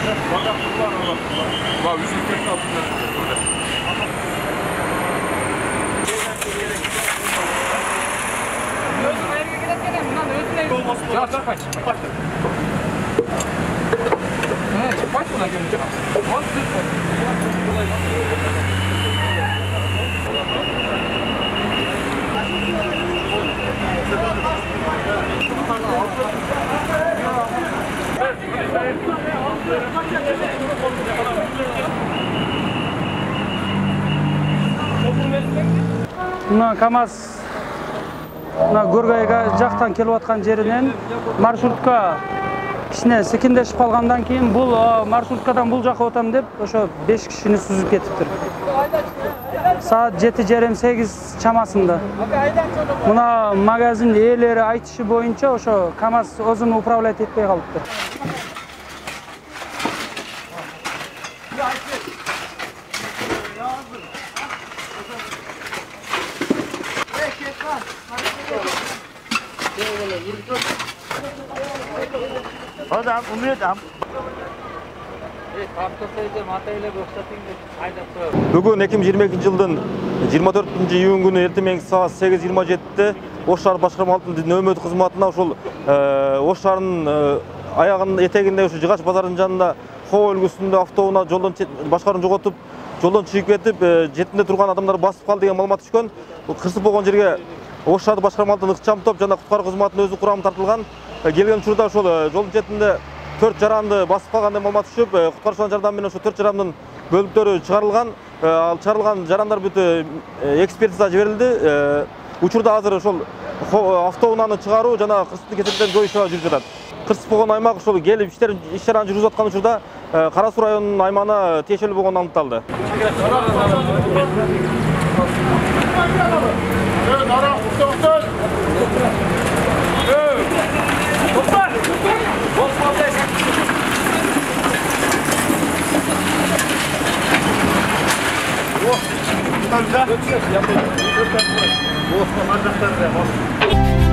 Bak, üzüm altında. Mына КамАЗ Гургайга жактан келип аткан жеринен маршрутка кичине секиндешип калгандан кийин бул маршруткадан бул жака отам деп ошо 5 кишини сүзүп кетиптир. Саат 7:30-8 чамасында. Мына магазин ээлери айтышы боюнча ошо КамАЗ өзүн управлять этпей калыптыр. Adam, umuyordum. Бүгін 2022 жылдың 24 күні ертемен сағат 8:27-те Ош шаар башкармалыктын нөмөт кызматына ошол Ош шаарынын аягынын этегинде ушу Жыгач базарынын жанында Хоо өлкөсүндө автоунаа жолдон башкаруун жоготуп, жолдон чыгып кетип, жетинде турган адамдар басып калды деген маалымат түшкөн. Кырсып болгон жерге Ош шаар башкармалыктын ыкчам топ жана куткаруу кызматынын өзү курамы тартылган. Келген учурда ошол жолдун четинде 4 жаранды басып калган деп маалымат түшүп, куткаруучулардын жардамы менен ошо 4 жарандын бөлүктөрү чыгарылган. Ал чыгарылган жарандар бүт экспертиза жиберилди. Учурда азыр ошол автоунааны чыгаруу жана кырсыктын кесепеттерин жою иши жүрүп жатат. Кырсып болгон аймак ошол келип иш чараны жүргүзүп аткан учурда Кара Суу районунун аймагына тиешелүү болгону аныкталды. Tamam.